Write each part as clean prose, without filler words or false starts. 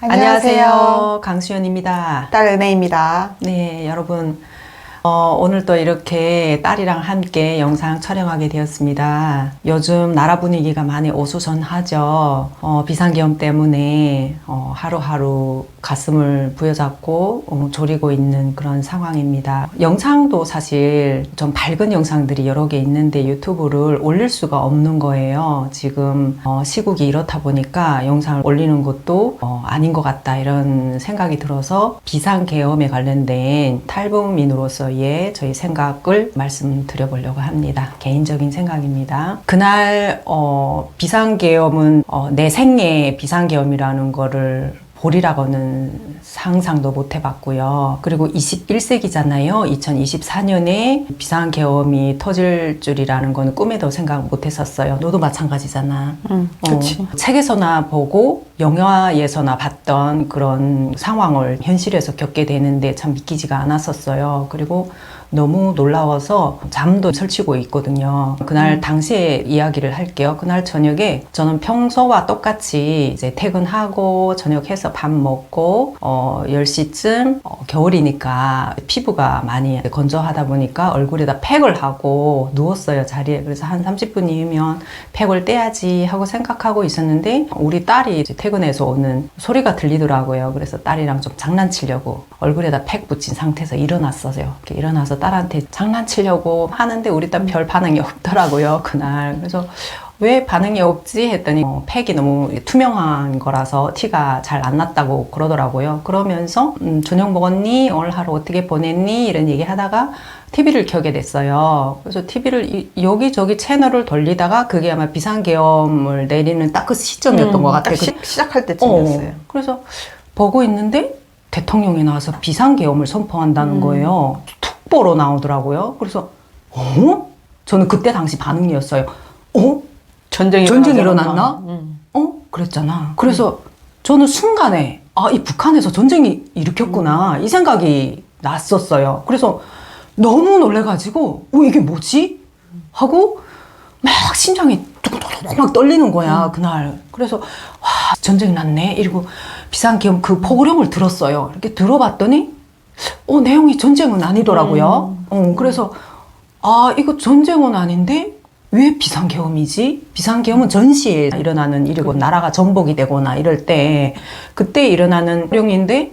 안녕하세요. 강수연입니다. 딸 은혜입니다. 네, 여러분. 오늘 또 이렇게 딸이랑 함께 영상 촬영하게 되었습니다. 요즘 나라 분위기가 많이 어수선하죠. 비상계엄 때문에 하루하루 가슴을 부여잡고 졸이고 있는 그런 상황입니다. 영상도 사실 좀 밝은 영상들이 여러 개 있는데 유튜브를 올릴 수가 없는 거예요. 지금 시국이 이렇다 보니까 영상을 올리는 것도 아닌 것 같다 이런 생각이 들어서 비상계엄에 관련된 탈북민으로서 저희 생각을 말씀드려보려고 합니다. 개인적인 생각입니다. 그날 비상계엄은 내 생애 비상계엄이라는 거를 보리라고는 상상도 못 해봤고요. 그리고 21세기잖아요. 2024년에 비상계엄이 터질 줄이라는 건 꿈에도 생각 못 했었어요. 너도 마찬가지잖아. 그치. 책에서나 보고 영화에서나 봤던 그런 상황을 현실에서 겪게 되는데 참 믿기지가 않았었어요. 그리고 너무 놀라워서 잠도 설치고 있거든요. 그날 당시에 이야기를 할게요. 그날 저녁에 저는 평소와 똑같이 이제 퇴근하고 저녁해서 밥 먹고 10시쯤 겨울이니까 피부가 많이 건조하다 보니까 얼굴에다 팩을 하고 누웠어요, 자리에. 그래서 한 30분이면 팩을 떼야지 하고 생각하고 있었는데 우리 딸이 이제 퇴근해서 오는 소리가 들리더라고요. 그래서 딸이랑 좀 장난치려고 얼굴에다 팩 붙인 상태에서 일어났어요. 이렇게 일어나서 딸한테 장난치려고 하는데 우리 딸 별 반응이 없더라고요, 그날. 그래서 왜 반응이 없지 했더니 팩이 너무 투명한 거라서 티가 잘 안 났다고 그러더라고요. 그러면서 저녁 먹었니? 오늘 하루 어떻게 보냈니? 이런 얘기 하다가 TV를 켜게 됐어요. 그래서 TV를 여기저기 채널을 돌리다가 그게 아마 비상계엄을 내리는 딱 그 시점이었던 것 같아요. 시작할 때쯤이었어요. 그래서 보고 있는데 대통령이 나와서 비상계엄을 선포한다는 거예요. 특보로 나오더라고요. 그래서 저는 그때 당시 반응이었어요. 전쟁이 일어났나? 그랬잖아. 그래서 저는 순간에 이 북한에서 전쟁이 일으켰구나 이 생각이 났었어요. 그래서 너무 놀래가지고 이게 뭐지? 하고 막 심장이 뚜벅뚜벅 막 떨리는 거야, 그날. 그래서 와, 전쟁이 났네 이러고 비상계엄 그 포고령을 들었어요. 이렇게 들어봤더니 내용이 전쟁은 아니더라고요. 그래서 이거 전쟁은 아닌데 왜 비상계엄이지? 비상계엄은 전시에 일어나는 일이고 나라가 전복이 되거나 이럴 때 그때 일어나는 령인데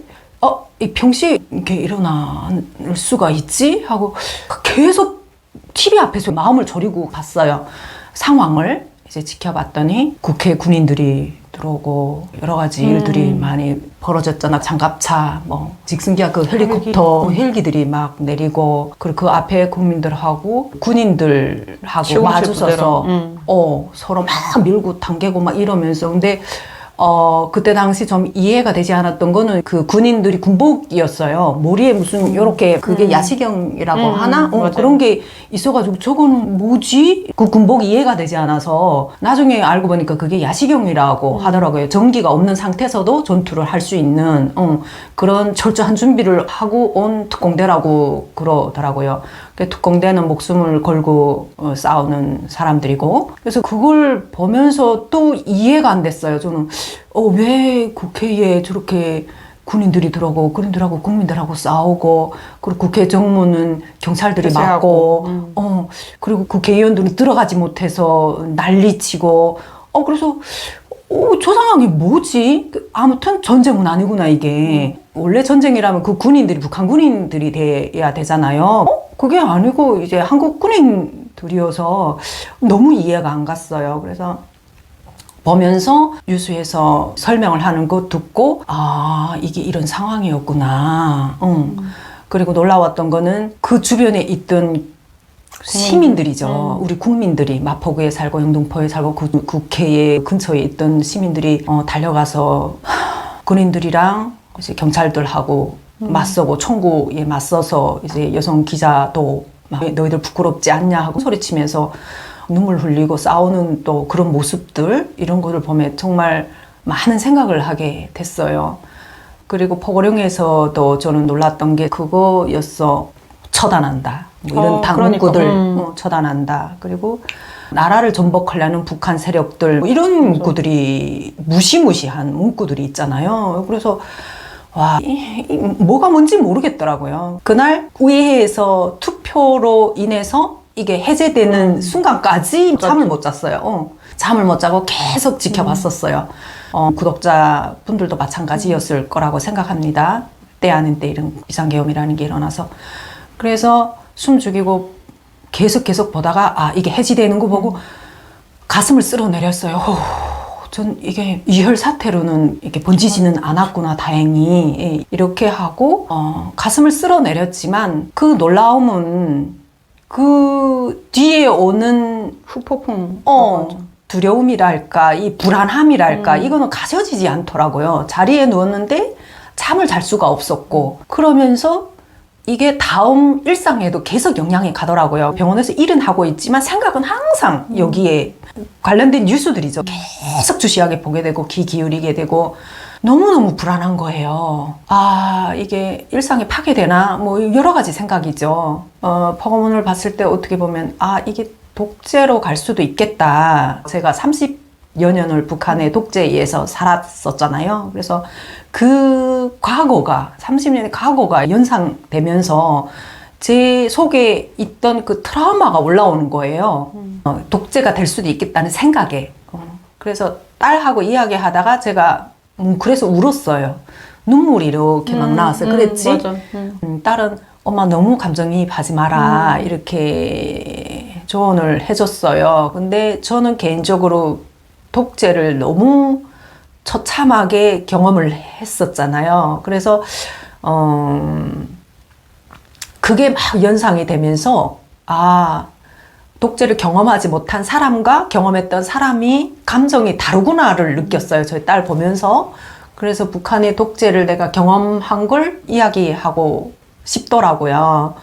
이 평시에 이렇게 일어날 수가 있지? 하고 계속 TV 앞에서 마음을 졸이고 봤어요. 상황을 이제 지켜봤더니 국회 군인들이 들어오고 여러 가지 일들이 많이 벌어졌잖아. 장갑차, 직승기와 그 헬리콥터, 헬기들이 막 내리고, 그리고 그 앞에 국민들하고 군인들하고 마주서서 서로 막 밀고 당기고 막 이러면서. 근데 그때 당시 좀 이해가 되지 않았던 거는 그 군인들이 군복이었어요. 머리에 무슨 요렇게 그게 야시경이라고 하나? 그런 게 있어가지고 저거는 뭐지? 그 군복 이해가 되지 않아서 나중에 알고 보니까 그게 야시경이라고 하더라고요. 전기가 없는 상태에서도 전투를 할 수 있는 그런 철저한 준비를 하고 온 특공대라고 그러더라고요. 특공대는 목숨을 걸고 싸우는 사람들이고, 그래서 그걸 보면서 또 이해가 안 됐어요. 저는 왜 국회에 저렇게 군인들이 들어오고 군인들하고 국민들하고 싸우고, 그리고 국회 정문은 경찰들이 막고 그리고 국회의원들은 들어가지 못해서 난리치고 그래서 저 상황이 뭐지? 아무튼 전쟁은 아니구나 이게. 원래 전쟁이라면 그 군인들이 북한 군인들이 돼야 되잖아요. 그게 아니고 이제 한국 군인들이어서 너무 이해가 안 갔어요. 그래서 보면서 뉴스에서 설명을 하는 거 듣고 이게 이런 상황이었구나. 그리고 놀라웠던 거는 그 주변에 있던 시민들이죠. 우리 국민들이 마포구에 살고 영등포에 살고 국회에 근처에 있던 시민들이 달려가서 군인들이랑 이제 경찰들하고 맞서고 총구에 맞서서 이제 여성 기자도 막 너희들 부끄럽지 않냐 하고 소리치면서 눈물 흘리고 싸우는 또 그런 모습들, 이런 거를 보면 정말 많은 생각을 하게 됐어요. 그리고 포고령에서도 저는 놀랐던 게 그거였어. 처단한다. 이런 당문구들 처단한다. 그리고 나라를 전복하려는 북한 세력들 뭐 이런 문구들이 무시무시한 문구들이 있잖아요. 그래서 와, 뭐가 뭔지 모르겠더라고요. 그날 의회에서 투표로 인해서 이게 해제되는 순간까지 잠을 못 잤어요. 잠을 못 자고 계속 지켜봤었어요. 구독자분들도 마찬가지였을 거라고 생각합니다. 때 아닌 때 이런 비상계엄이라는 게 일어나서. 그래서 숨 죽이고 계속 보다가 이게 해지되는 거 보고 가슴을 쓸어내렸어요. 전 이게 이혈 사태로는 이렇게 번지지는 않았구나, 다행히. 이렇게 하고 가슴을 쓸어내렸지만 그 놀라움은 그 뒤에 오는 후폭풍. 두려움이랄까, 이 불안함이랄까, 이거는 가져지지 않더라고요. 자리에 누웠는데 잠을 잘 수가 없었고, 그러면서 이게 다음 일상에도 계속 영향이 가더라고요. 병원에서 일은 하고 있지만 생각은 항상 여기에 관련된 뉴스들이죠. 계속 주시하게 보게 되고 귀 기울이게 되고 너무너무 불안한 거예요. 이게 일상에 파괴되나? 뭐 여러 가지 생각이죠. 퍼거문을 봤을 때 어떻게 보면 이게 독재로 갈 수도 있겠다. 제가 30여 년을 북한의 독재에 의해서 살았었잖아요. 그래서 그 과거가, 30년의 과거가 연상되면서 제 속에 있던 그 트라우마가 올라오는 거예요. 독재가 될 수도 있겠다는 생각에. 그래서 딸하고 이야기하다가 제가 그래서 울었어요. 눈물이 이렇게 막 나왔어요. 그랬지? 맞아. 딸은 엄마 너무 감정이입하지 마라 이렇게 조언을 해줬어요. 근데 저는 개인적으로 독재를 너무 처참하게 경험을 했었잖아요. 그래서 그게 막 연상이 되면서 독재를 경험하지 못한 사람과 경험했던 사람이 감정이 다르구나를 느꼈어요. 저희 딸 보면서. 그래서 북한의 독재를 내가 경험한 걸 이야기하고 싶더라고요.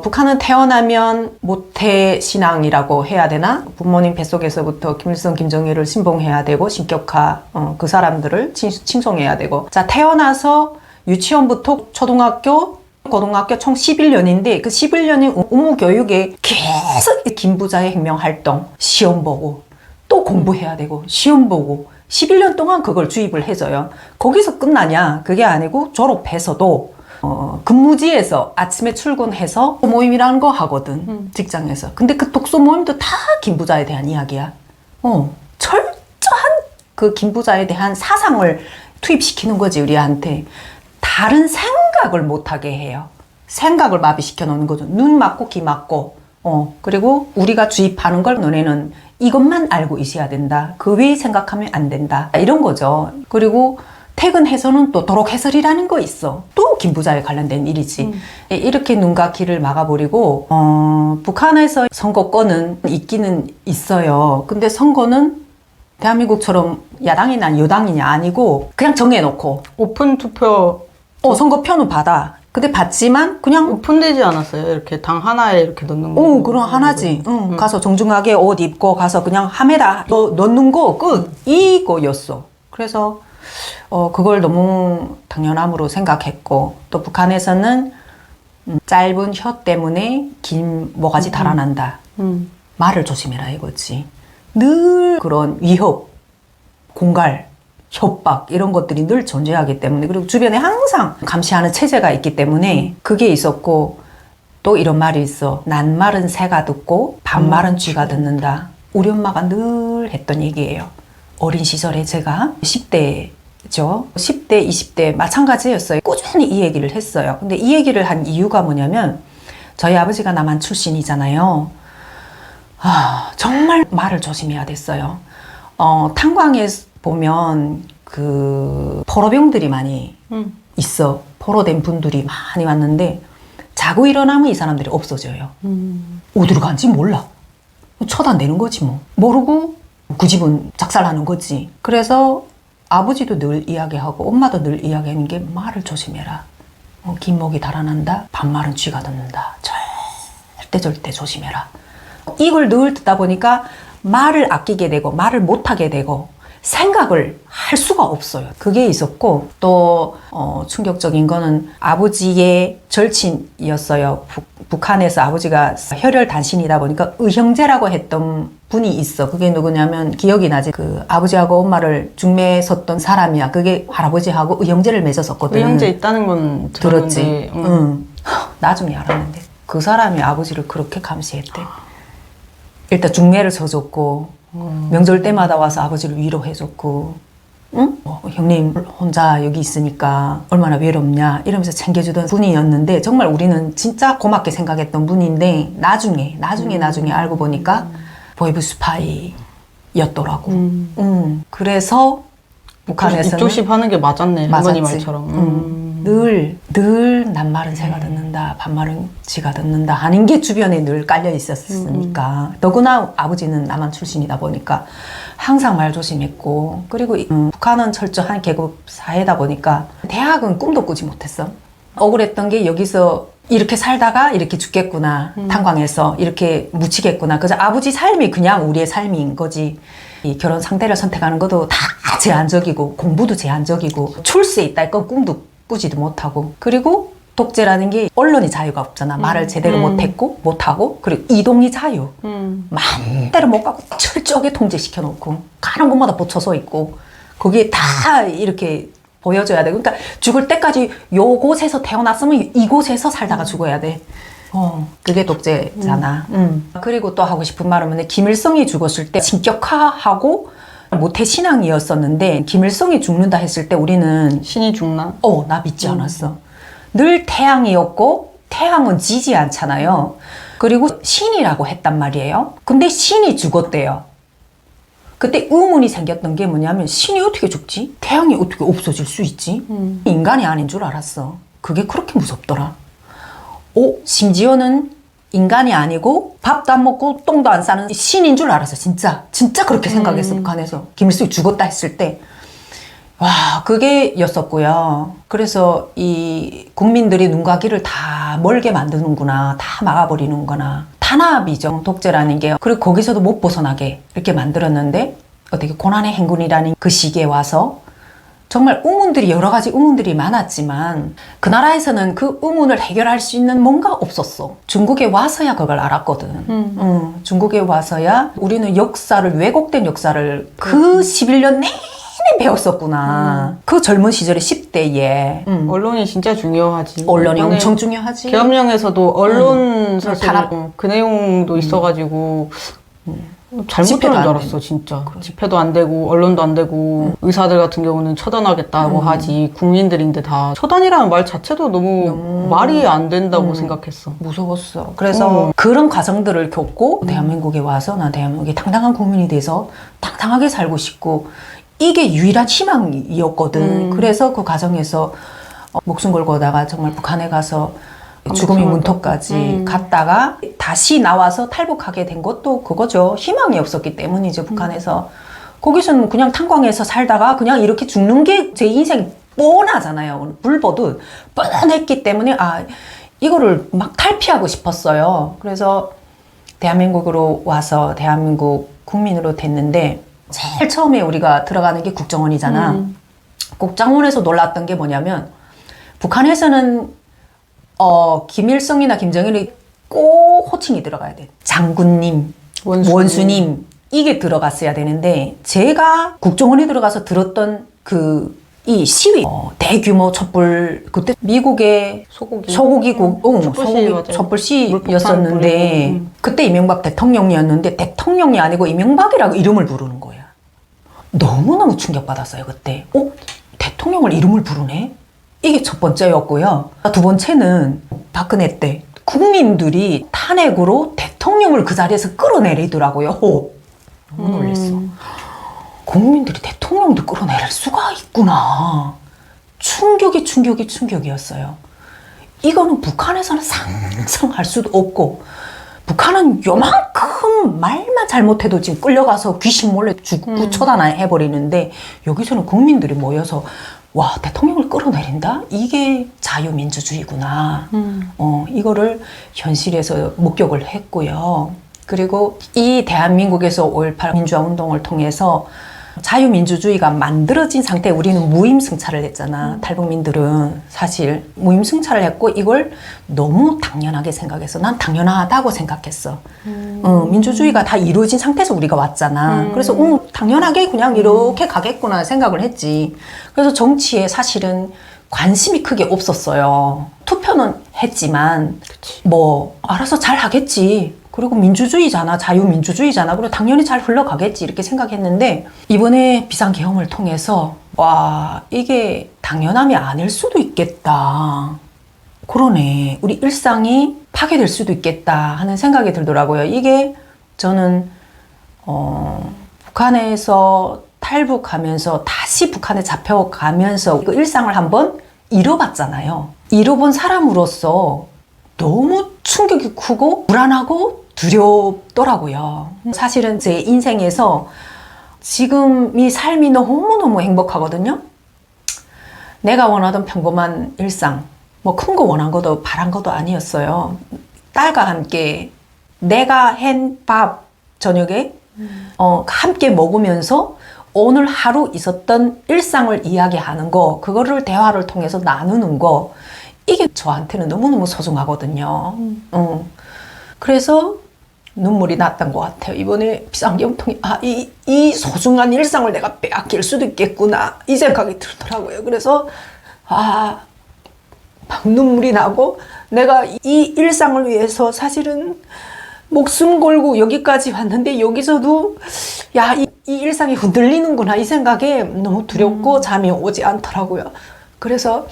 북한은 태어나면 모태 신앙이라고 해야 되나? 부모님 뱃속에서부터 김일성, 김정일을 신봉해야 되고 신격화, 그 사람들을 칭송해야 되고. 자, 태어나서 유치원부터 초등학교, 고등학교 총 11년인데 그 11년의 의무 교육에 계속 김부자의 혁명활동, 시험 보고 또 공부해야 되고 시험 보고 11년 동안 그걸 주입을 해줘요. 거기서 끝나냐? 그게 아니고 졸업해서도 근무지에서 아침에 출근해서 모임이라는 거 하거든. 직장에서. 근데 그 독서 모임도 다 김부자에 대한 이야기야. 철저한 그 김부자에 대한 사상을 투입시키는 거지, 우리한테. 다른 생각을 못하게 해요. 생각을 마비시켜 놓는 거죠. 눈 맞고 귀 맞고. 그리고 우리가 주입하는 걸 너네는 이것만 알고 있어야 된다. 그 외에 생각하면 안 된다. 이런 거죠. 그리고 퇴근해서는 또 도록 해설이라는 거 있어. 또 김부자에 관련된 일이지. 이렇게 눈과 귀를 막아버리고 북한에서 선거권은 있기는 있어요. 근데 선거는 대한민국처럼 야당이냐 여당이냐 아니고 그냥 정해놓고 오픈 투표. 선거표는 받아. 근데 받지만 그냥 오픈되지 않았어요? 이렇게 당 하나에 이렇게 넣는 거. 그럼 하나지. 가서 정중하게 옷 입고 가서 그냥 함에다 넣는 거 끝. 이거였어. 그래서 그걸 너무 당연함으로 생각했고, 또 북한에서는 짧은 혀 때문에 긴 모가지 달아난다. 말을 조심해라 이거지. 늘 그런 위협, 공갈, 협박 이런 것들이 늘 존재하기 때문에, 그리고 주변에 항상 감시하는 체제가 있기 때문에 그게 있었고, 또 이런 말이 있어. 낱말은 새가 듣고 반말은 쥐가 듣는다. 우리 엄마가 늘 했던 얘기예요. 어린 시절에 제가 10대 10대, 20대 마찬가지였어요. 꾸준히 이 얘기를 했어요. 근데 이 얘기를 한 이유가 뭐냐면 저희 아버지가 남한 출신이잖아요. 정말 말을 조심해야 됐어요. 탄광에 보면 그 포로병들이 많이 있어. 포로된 분들이 많이 왔는데 자고 일어나면 이 사람들이 없어져요. 어디로 간지 몰라. 쳐다내는 거지 뭐. 모르고 그 집은 작살나는 거지. 그래서 아버지도 늘 이야기하고 엄마도 늘 이야기하는 게 말을 조심해라. 긴 목이 달아난다. 반말은 쥐가 듣는다. 절대 조심해라. 이걸 늘 듣다 보니까 말을 아끼게 되고 말을 못하게 되고, 생각을 할 수가 없어요. 그게 있었고 또 충격적인 거는 아버지의 절친이었어요. 북한에서 아버지가 혈혈단신이다 보니까 의형제라고 했던 분이 있어. 그게 누구냐면 기억이 나지. 그 아버지하고 엄마를 중매에 섰던 사람이야. 그게 할아버지하고 의형제를 맺었었거든. 의형제 있다는 건 들었지. 들었지. 응. 나중에 알았는데 그 사람이 아버지를 그렇게 감시했대. 일단 중매를 서줬고 명절 때마다 와서 아버지를 위로해줬고, 응? 형님 혼자 여기 있으니까 얼마나 외롭냐 이러면서 챙겨주던 분이었는데 정말 우리는 진짜 고맙게 생각했던 분인데 나중에 알고 보니까 보이브 스파이였더라고. 그래서 북한에서는 입조십 하는 게 맞았네. 할머니 맞았지. 말처럼. 늘 낱말은 새가 듣는다, 반말은 지가 듣는다 하는 게 주변에 늘 깔려 있었으니까. 더구나 아버지는 남한 출신이다 보니까 항상 말 조심했고, 그리고 북한은 철저한 계급 사회다 보니까 대학은 꿈도 꾸지 못했어. 억울했던 게 여기서 이렇게 살다가 이렇게 죽겠구나, 탄광에서 이렇게 묻히겠구나. 그래서 아버지 삶이 그냥 우리의 삶인 거지. 이 결혼 상대를 선택하는 것도 다 제한적이고 공부도 제한적이고 출세에 있다 할 건 꿈도 꾸지도 못하고. 그리고 독재라는 게 언론이 자유가 없잖아. 말을 제대로 못하고 그리고 이동이 자유. 마음대로 못 가고 철저하게 통제시켜 놓고 가는 곳마다 붙여서 있고 거기에 다 이렇게 보여줘야 돼. 그러니까 죽을 때까지 요곳에서 태어났으면 이곳에서 살다가 죽어야 돼. 그게 독재잖아. 그리고 또 하고 싶은 말은 뭐냐, 김일성이 죽었을 때 신격화하고 모태 신앙이었었는데 김일성이 죽는다 했을 때 우리는 신이 죽나? 나 믿지 않았어. 늘 태양이었고 태양은 지지 않잖아요. 그리고 신이라고 했단 말이에요. 근데 신이 죽었대요. 그때 의문이 생겼던 게 뭐냐면 신이 어떻게 죽지? 태양이 어떻게 없어질 수 있지? 인간이 아닌 줄 알았어. 그게 그렇게 무섭더라. 심지어는 인간이 아니고 밥도 안 먹고 똥도 안 싸는 신인 줄 알았어. 진짜 그렇게 생각했어. 북한에서 김일성이 죽었다 했을 때. 와, 그게 였었고요. 그래서 이 국민들이 눈과 귀를 다 멀게 만드는구나, 다 막아버리는구나. 탄압이죠, 독재라는 게. 그리고 거기서도 못 벗어나게 이렇게 만들었는데 어떻게 고난의 행군이라는 그 시기에 와서 정말 의문들이 여러 가지 의문들이 많았지만 그 나라에서는 그 의문을 해결할 수 있는 뭔가 없었어. 중국에 와서야 그걸 알았거든. 중국에 와서야 우리는 역사를, 왜곡된 역사를 그 11년 내내 배웠었구나. 그 젊은 시절에 10대에. 언론이 진짜 중요하지. 언론이 엄청 중요하지. 계엄령에서도 언론 사실 탄압. 그 내용도 있어가지고 잘못 집회도 들은 줄 안 알았어 진짜. 집회도 안 되고 언론도 안 되고 의사들 같은 경우는 처단하겠다고 하지. 국민들인데 다 처단이라는 말 자체도 너무 말이 안 된다고 생각했어. 무서웠어. 그래서 그런 과정들을 겪고 대한민국에 와서 난 대한민국의 당당한 국민이 돼서 당당하게 살고 싶고 이게 유일한 희망이었거든. 그래서 그 과정에서 목숨 걸고 오다가 정말 북한에 가서 죽음의 문턱까지 갔다가 다시 나와서 탈북하게 된 것도 그거죠. 희망이 없었기 때문이죠. 북한에서. 거기서는 그냥 탄광에서 살다가 그냥 이렇게 죽는 게 제 인생 뻔하잖아요. 불보듯 뻔했기 때문에 이거를 막 탈피하고 싶었어요. 그래서 대한민국으로 와서 대한민국 국민으로 됐는데 제일 처음에 우리가 들어가는 게 국정원이잖아. 국정원에서 놀랐던 게 뭐냐면 북한에서는 김일성이나 김정일이 꼭 호칭이 들어가야 돼. 장군님, 원수님 이게 들어갔어야 되는데 제가 국정원에 들어가서 들었던 이 시위, 대규모 촛불, 그때 미국의 소고기국, 촛불 시위였었는데 그때 이명박 대통령이었는데 대통령이 아니고 이명박이라고 이름을 부르는 거야. 너무너무 충격받았어요 그때. 대통령을 이름을 부르네? 이게 첫 번째였고요. 두 번째는 박근혜 때 국민들이 탄핵으로 대통령을 그 자리에서 끌어내리더라고요. 너무 놀랐어. 국민들이 대통령도 끌어내릴 수가 있구나. 충격이었어요. 이거는 북한에서는 상상할 수도 없고 북한은 요만큼 말만 잘못해도 지금 끌려가서 귀신 몰래 죽고 처단해버리는데 여기서는 국민들이 모여서 와, 대통령을 끌어내린다? 이게 자유민주주의구나. 이거를 현실에서 목격을 했고요. 그리고 이 대한민국에서 5.18 민주화 운동을 통해서 자유민주주의가 만들어진 상태에 우리는 무임승차를 했잖아. 탈북민들은 사실 무임승차를 했고 이걸 너무 당연하게 생각해서 난 당연하다고 생각했어. 민주주의가 다 이루어진 상태에서 우리가 왔잖아. 그래서 당연하게 그냥 이렇게 가겠구나 생각을 했지. 그래서 정치에 사실은 관심이 크게 없었어요. 투표는 했지만 뭐 알아서 잘 하겠지. 그리고 민주주의잖아, 자유민주주의잖아. 그리고 당연히 잘 흘러가겠지 이렇게 생각했는데 이번에 비상계엄을 통해서 와 이게 당연함이 아닐 수도 있겠다. 그러네. 우리 일상이 파괴될 수도 있겠다 하는 생각이 들더라고요. 이게 저는 북한에서 탈북하면서 다시 북한에 잡혀가면서 그 일상을 한번 잃어봤잖아요. 잃어본 사람으로서 너무 충격이 크고 불안하고 두렵더라고요. 사실은 제 인생에서 지금 이 삶이 너무너무 행복하거든요. 내가 원하던 평범한 일상, 뭐 큰 거 원한 것도 바란 것도 아니었어요. 딸과 함께 내가 한 밥 저녁에 함께 먹으면서 오늘 하루 있었던 일상을 이야기하는 거, 그거를 대화를 통해서 나누는 거, 이게 저한테는 너무너무 소중하거든요. 그래서 눈물이 났던 것 같아요. 이번에 비상계엄 통해 이 소중한 일상을 내가 빼앗길 수도 있겠구나 이 생각이 들더라고요. 그래서 막 눈물이 나고 내가 이 일상을 위해서 사실은 목숨 걸고 여기까지 왔는데 여기서도 이 일상이 흔들리는구나 이 생각에 너무 두렵고 잠이 오지 않더라고요. 그래서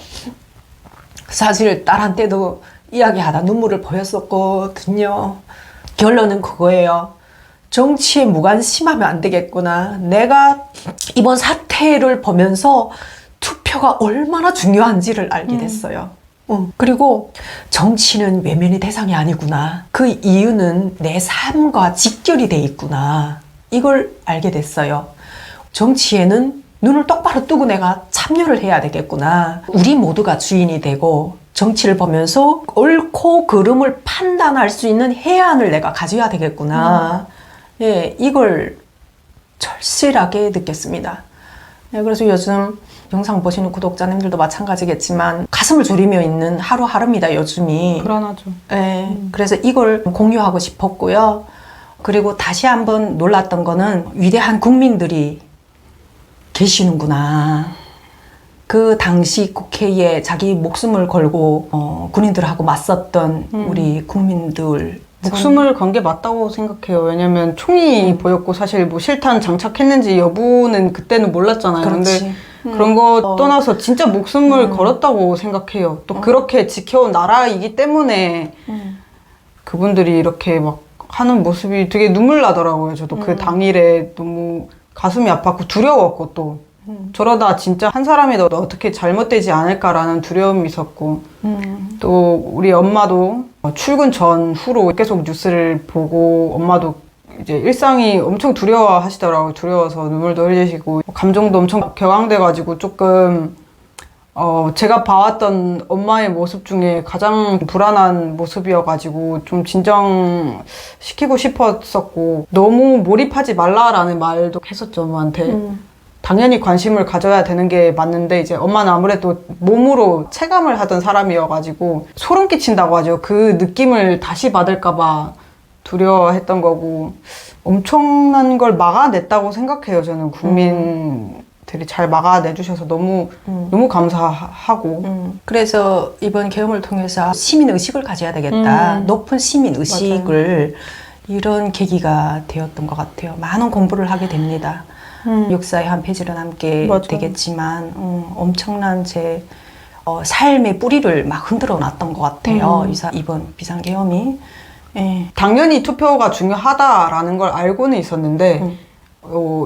사실 딸한테도 이야기하다 눈물을 보였었거든요. 결론은 그거예요. 정치에 무관심하면 안 되겠구나. 내가 이번 사태를 보면서 투표가 얼마나 중요한지를 알게 됐어요. 그리고 정치는 외면의 대상이 아니구나. 그 이유는 내 삶과 직결이 돼 있구나. 이걸 알게 됐어요. 정치에는 눈을 똑바로 뜨고 내가 참여를 해야 되겠구나. 우리 모두가 주인이 되고 정치를 보면서 옳고 그름을 판단할 수 있는 해안을 내가 가져야 되겠구나. 예, 이걸 절실하게 느꼈습니다. 네, 그래서 요즘 영상 보시는 구독자님들도 마찬가지겠지만 가슴을 졸이며 있는 하루하루입니다, 요즘이. 불안하죠. 네, 그래서 이걸 공유하고 싶었고요. 그리고 다시 한번 놀랐던 거는 위대한 국민들이 계시는구나. 그 당시 국회에 자기 목숨을 걸고 군인들하고 맞섰던 우리 국민들. 목숨을 건 게 맞다고 생각해요. 왜냐면 총이 보였고 사실 뭐 실탄 장착했는지 여부는 그때는 몰랐잖아요. 그렇지. 근데 그런 거 떠나서 진짜 목숨을 걸었다고 생각해요. 또 그렇게 지켜온 나라이기 때문에 그분들이 이렇게 막 하는 모습이 되게 눈물 나더라고요. 저도 그 당일에 너무 가슴이 아팠고 두려웠고 또 저러다 진짜 한 사람이 더 어떻게 잘못되지 않을까라는 두려움이 있었고 또 우리 엄마도 출근 전후로 계속 뉴스를 보고 엄마도 이제 일상이 엄청 두려워하시더라고요. 두려워서 눈물도 흘리시고 감정도 엄청 격앙돼가지고 조금 제가 봐왔던 엄마의 모습 중에 가장 불안한 모습이어가지고 좀 진정시키고 싶었었고 너무 몰입하지 말라라는 말도 했었죠, 엄마한테. 당연히 관심을 가져야 되는 게 맞는데 이제 엄마는 아무래도 몸으로 체감을 하던 사람이어가지고 소름 끼친다고 하죠. 그 느낌을 다시 받을까봐 두려워했던 거고 엄청난 걸 막아냈다고 생각해요. 저는 국민들이 잘 막아내주셔서 너무 감사하고 그래서 이번 계엄을 통해서 시민의식을 가져야 되겠다. 높은 시민의식을 이런 계기가 되었던 것 같아요. 많은 공부를 하게 됩니다. 역사의 한 페이지를 남게 맞아요. 되겠지만 엄청난 제 삶의 뿌리를 막 흔들어 놨던 것 같아요. 이번 비상계엄이. 예. 당연히 투표가 중요하다라는 걸 알고는 있었는데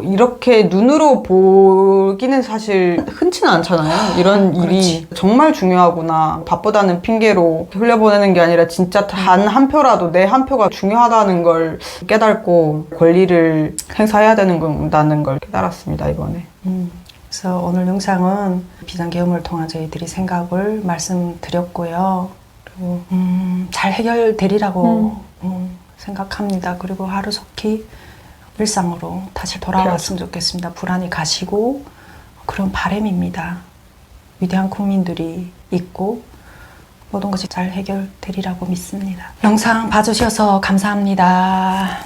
이렇게 눈으로 보기는 사실 흔치는 않잖아요. 이런 일이 정말 중요하구나. 바쁘다는 핑계로 흘려보내는 게 아니라 진짜 단 한 표라도 내 한 표가 중요하다는 걸 깨닫고 권리를 행사해야 된다는 걸 깨달았습니다, 이번에. 그래서 오늘 영상은 비상계엄을 통한 저희들이 생각을 말씀드렸고요. 그리고 잘 해결되리라고 생각합니다. 그리고 하루속히 일상으로 다시 돌아왔으면 좋겠습니다. 불안이 가시고 그런 바람입니다. 위대한 국민들이 있고 모든 것이 잘 해결되리라고 믿습니다. 영상 봐주셔서 감사합니다.